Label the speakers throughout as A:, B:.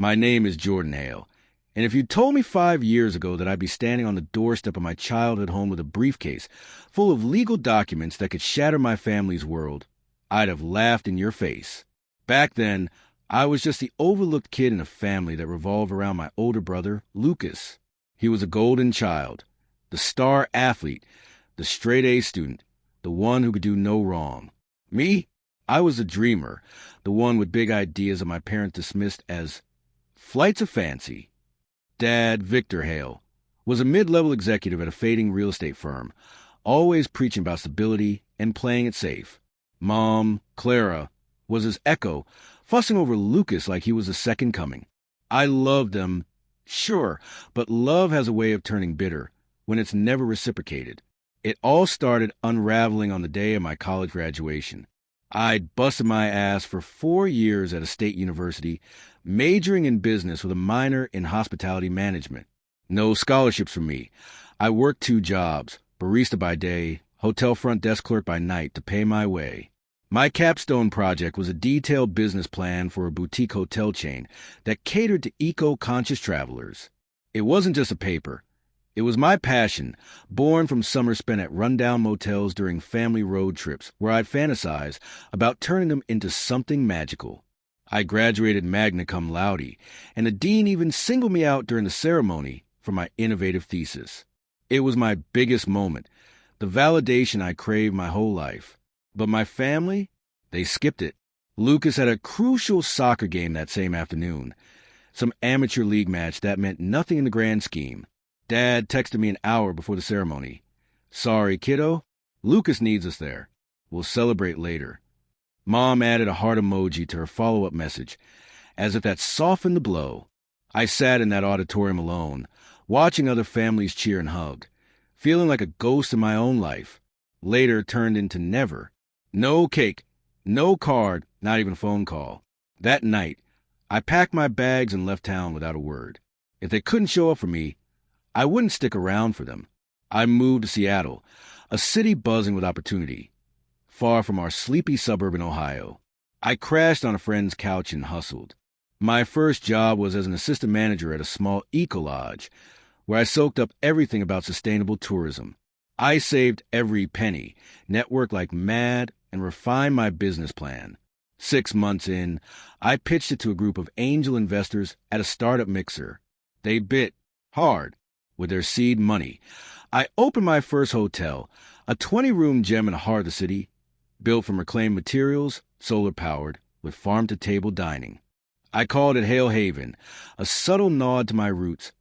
A: My name is Jordan Hale, and if you told me 5 years ago that I'd be standing on the doorstep of my childhood home with a briefcase full of legal documents that could shatter my family's world, I'd have laughed in your face. Back then, I was just the overlooked kid in a family that revolved around my older brother, Lucas. He was a golden child, the star athlete, the straight-A student, the one who could do no wrong. Me? I was a dreamer, the one with big ideas that my parents dismissed as flights of fancy. Dad, Victor Hale, was a mid-level executive at a fading real estate firm, always preaching about stability and playing it safe. Mom, Clara, was his echo, fussing over Lucas like he was the second coming. I loved them, sure, but love has a way of turning bitter when it's never reciprocated. It all started unraveling on the day of my college graduation. I'd busted my ass for 4 years at a state university, majoring in business with a minor in hospitality management. No scholarships for me. I worked 2 jobs, barista by day, hotel front desk clerk by night, to pay my way. My capstone project was a detailed business plan for a boutique hotel chain that catered to eco-conscious travelers. It wasn't just a paper. It was my passion, born from summers spent at rundown motels during family road trips, where I'd fantasize about turning them into something magical. I graduated magna cum laude, and the dean even singled me out during the ceremony for my innovative thesis. It was my biggest moment, the validation I craved my whole life. But my family, they skipped it. Lucas had a crucial soccer game that same afternoon, some amateur league match that meant nothing in the grand scheme. Dad texted me an hour before the ceremony. "Sorry, kiddo. Lucas needs us there. We'll celebrate later." Mom added a heart emoji to her follow-up message, as if that softened the blow. I sat in that auditorium alone, watching other families cheer and hug, feeling like a ghost in my own life, later turned into never. No cake, no card, not even a phone call. That night, I packed my bags and left town without a word. If they couldn't show up for me, I wouldn't stick around for them. I moved to Seattle, a city buzzing with opportunity, far from our sleepy suburb in Ohio. I crashed on a friend's couch and hustled. My first job was as an assistant manager at a small eco-lodge, where I soaked up everything about sustainable tourism. I saved every penny, networked like mad, and refined my business plan. 6 months in, I pitched it to a group of angel investors at a startup mixer. They bit hard with their seed money. I opened my first hotel, a 20-room gem in the heart of the city, built from reclaimed materials, solar-powered, with farm-to-table dining. I called it Hale Haven, a subtle nod to my roots,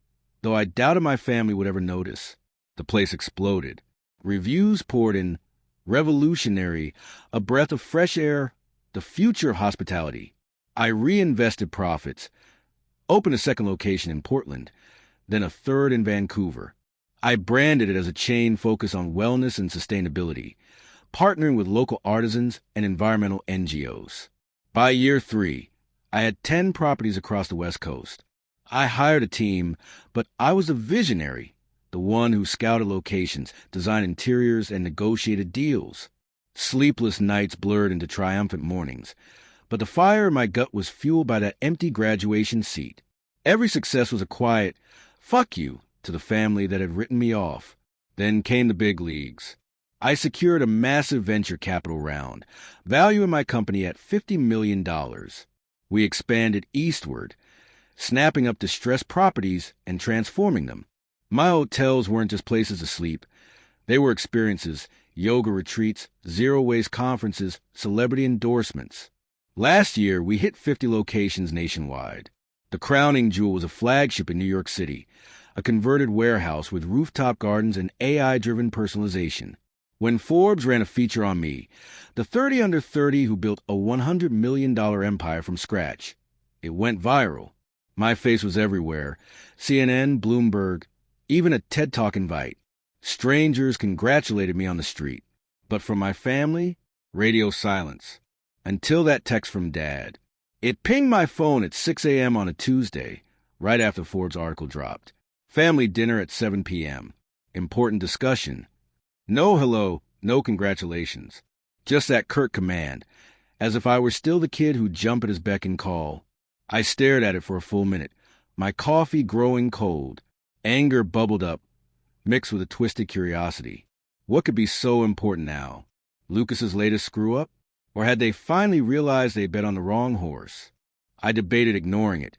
A: though I doubted my family would ever notice. The place exploded. Reviews poured in. Revolutionary, a breath of fresh air, the future of hospitality. I reinvested profits, opened a second location in Portland, then a third in Vancouver. I branded it as a chain focused on wellness and sustainability, partnering with local artisans and environmental NGOs. By year 3, I had 10 properties across the West Coast. I hired a team, but I was a visionary, the one who scouted locations, designed interiors, and negotiated deals. Sleepless nights blurred into triumphant mornings, but the fire in my gut was fueled by that empty graduation seat. Every success was a quiet, "fuck you," to the family that had written me off. Then came the big leagues. I secured a massive venture capital round, valuing my company at $50 million. We expanded eastward, snapping up distressed properties and transforming them. My hotels weren't just places to sleep. They were experiences, yoga retreats, zero-waste conferences, celebrity endorsements. Last year, we hit 50 locations nationwide. The crowning jewel was a flagship in New York City, a converted warehouse with rooftop gardens and AI-driven personalization. When Forbes ran a feature on me, the 30 under 30 who built a $100 million empire from scratch, it went viral. My face was everywhere. CNN, Bloomberg, even a TED Talk invite. Strangers congratulated me on the street. But from my family, radio silence. Until that text from Dad. It pinged my phone at 6 a.m. on a Tuesday, right after Forbes' article dropped. Family dinner at 7 p.m. Important discussion. No hello, no congratulations. Just that curt command, as if I were still the kid who'd jump at his beck and call. I stared at it for a full minute, my coffee growing cold. Anger bubbled up, mixed with a twisted curiosity. What could be so important now? Lucas's latest screw-up? Or had they finally realized they bet on the wrong horse? I debated ignoring it,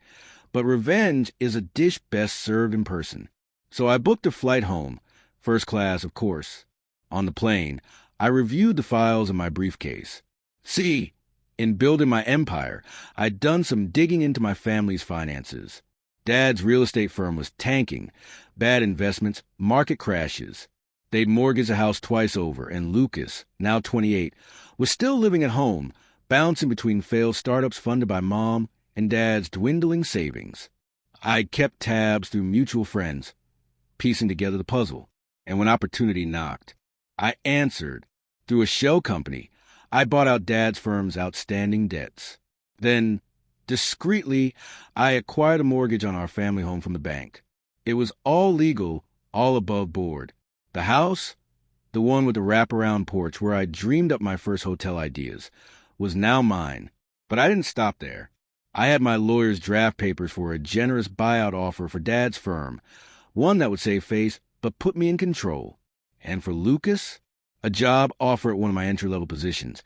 A: but revenge is a dish best served in person. So I booked a flight home, first class, of course. On the plane, I reviewed the files in my briefcase. See, in building my empire, I'd done some digging into my family's finances. Dad's real estate firm was tanking, bad investments, market crashes. They'd mortgaged a house twice over, and Lucas, now 28, was still living at home, bouncing between failed startups funded by Mom and Dad's dwindling savings. I'd kept tabs through mutual friends, piecing together the puzzle, and when opportunity knocked, I answered. Through a shell company, I bought out Dad's firm's outstanding debts. Then, discreetly, I acquired a mortgage on our family home from the bank. It was all legal, all above board. The house, the one with the wraparound porch where I dreamed up my first hotel ideas, was now mine. But I didn't stop there. I had my lawyer's draft papers for a generous buyout offer for Dad's firm, one that would save face but put me in control. And for Lucas, a job offer at one of my entry-level positions,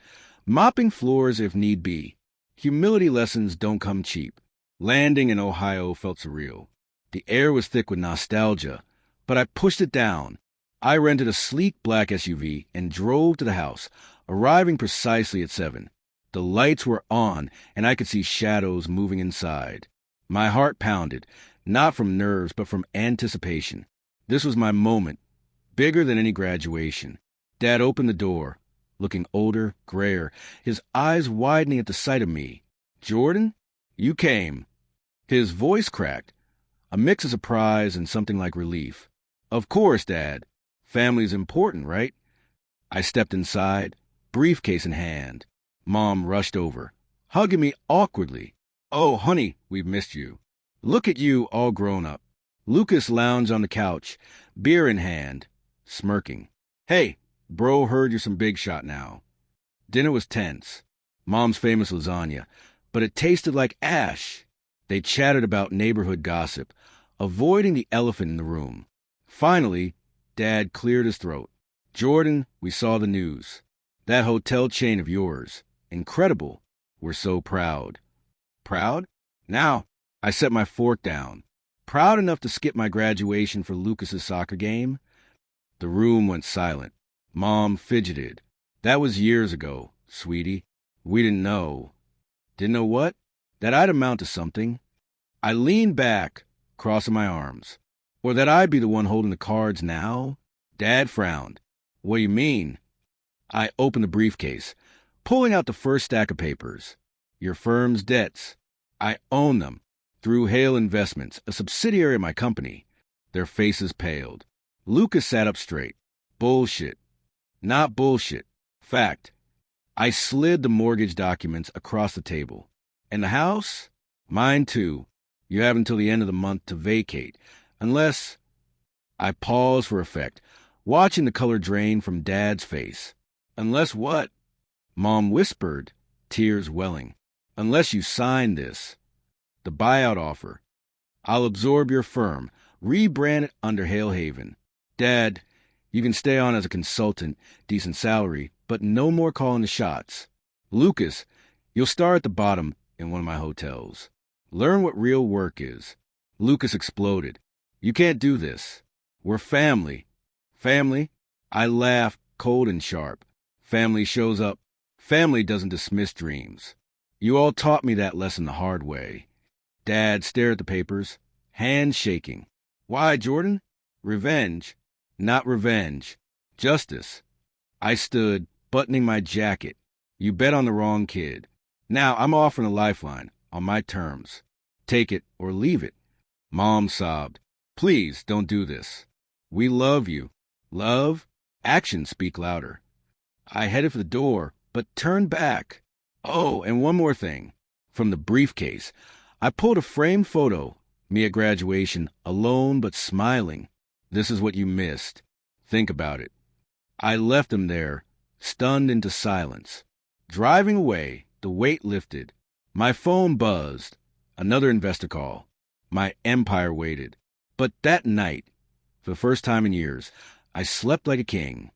A: mopping floors if need be. Humility lessons don't come cheap. Landing in Ohio felt surreal. The air was thick with nostalgia, but I pushed it down. I rented a sleek black SUV and drove to the house, arriving precisely at 7. The lights were on, and I could see shadows moving inside. My heart pounded, not from nerves, but from anticipation. This was my moment, bigger than any graduation. Dad opened the door, looking older, grayer, his eyes widening at the sight of me. "Jordan, you came." His voice cracked, a mix of surprise and something like relief. "Of course, Dad. Family's important, right?" I stepped inside, briefcase in hand. Mom rushed over, hugging me awkwardly. "Oh, honey, we've missed you. Look at you, all grown up." Lucas lounged on the couch, beer in hand, smirking. "Hey, bro, heard you're some big shot now." Dinner was tense. Mom's famous lasagna, but it tasted like ash. They chatted about neighborhood gossip, avoiding the elephant in the room. Finally, Dad cleared his throat. "Jordan, we saw the news. That hotel chain of yours. Incredible. We're so proud." "Proud?" Now, I set my fork down. Proud enough to skip my graduation for Lucas's soccer game? The room went silent. Mom fidgeted. "That was years ago, sweetie. We didn't know." Didn't know what? That I'd amount to something. I leaned back, crossing my arms. Or that I'd be the one holding the cards now? Dad frowned. "What do you mean?" I opened the briefcase, pulling out the first stack of papers. "Your firm's debts. I own them. Through Hale Investments, a subsidiary of my company." Their faces paled. Lucas sat up straight. "Bullshit. Not bullshit. Fact." I slid the mortgage documents across the table. "And the house?" "Mine too. You have until the end of the month to vacate. Unless—" I paused for effect, watching the color drain from Dad's face. "Unless what?" Mom whispered, tears welling. "Unless you sign this. The buyout offer. I'll absorb your firm, rebrand it under Hale Haven. Dad, you can stay on as a consultant, decent salary, but no more calling the shots. Lucas, you'll star at the bottom in one of my hotels. Learn what real work is." Lucas exploded. "You can't do this. We're family." "Family?" I laughed, cold and sharp. "Family shows up. Family doesn't dismiss dreams. You all taught me that lesson the hard way." Dad stared at the papers, hands shaking. "Why, Jordan? Revenge?" "Not revenge. Justice." I stood, buttoning my jacket. "You bet on the wrong kid. Now I'm offering a lifeline, on my terms. Take it or leave it." Mom sobbed. "Please don't do this. We love you." "Love?" Actions speak louder. I headed for the door, but turned back. Oh, and one more thing. From the briefcase, I pulled a framed photo, me at graduation, alone but smiling. "This is what you missed. Think about it." I left him there, stunned into silence. Driving away, the weight lifted. My phone buzzed. Another investor call. My empire waited. But that night, for the first time in years, I slept like a king.